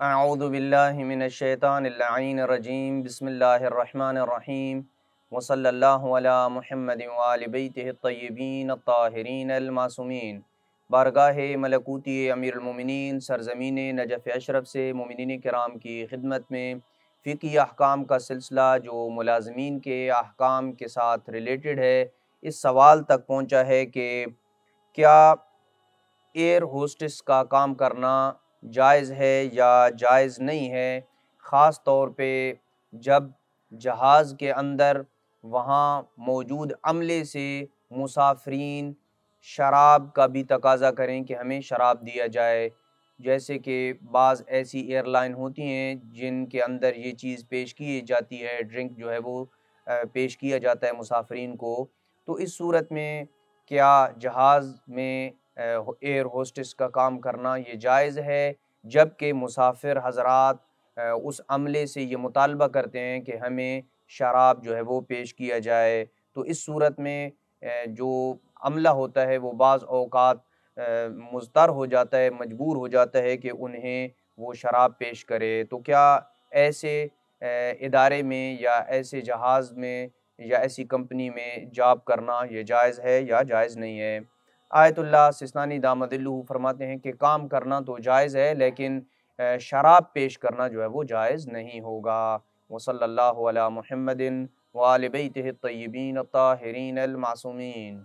اعوذ باللہ من الشیطان اللعین الرجیم بسم اللہ الرحمن الرحیم وصلی اللہ علی محمد وآل بیتہ الطیبین الطاہرین المعصومین۔ بارگاہ ملکوتی امیر المومنین سرزمین نجف اشرف سے مومنین کرام کی خدمت میں فقہی احکام کا سلسلہ جو ملازمین کے احکام کے ساتھ ریلیٹڈ ہے، اس سوال تک پہنچا ہے کہ کیا ایئر ہوسٹس کا کام کرنا جائز ہے یا جائز نہیں ہے، خاص طور پہ جب جہاز کے اندر وہاں موجود عملے سے مسافرین شراب کا بھی تقاضا کریں کہ ہمیں شراب دیا جائے، جیسے کہ بعض ایسی ایئر لائن ہوتی ہیں جن کے اندر یہ چیز پیش کی جاتی ہے، ڈرنک جو ہے وہ پیش کیا جاتا ہے مسافرین کو۔ تو اس صورت میں کیا جہاز میں ایئر ہوسٹس کا کام کرنا یہ جائز ہے، جبکہ مسافر حضرات اس عملے سے یہ مطالبہ کرتے ہیں کہ ہمیں شراب جو ہے وہ پیش کیا جائے؟ تو اس صورت میں جو عملہ ہوتا ہے وہ بعض اوقات مضطر ہو جاتا ہے، مجبور ہو جاتا ہے کہ انہیں وہ شراب پیش کرے۔ تو کیا ایسے ادارے میں یا ایسے جہاز میں یا ایسی کمپنی میں جاب کرنا یہ جائز ہے یا جائز نہیں ہے؟ آیت اللہ سستانی دامت اللہ فرماتے ہیں کہ کام کرنا تو جائز ہے، لیکن شراب پیش کرنا جو ہے وہ جائز نہیں ہوگا۔ وصلی اللہ علی محمد وآل بیتہ الطیبین الطاہرین المعصومین۔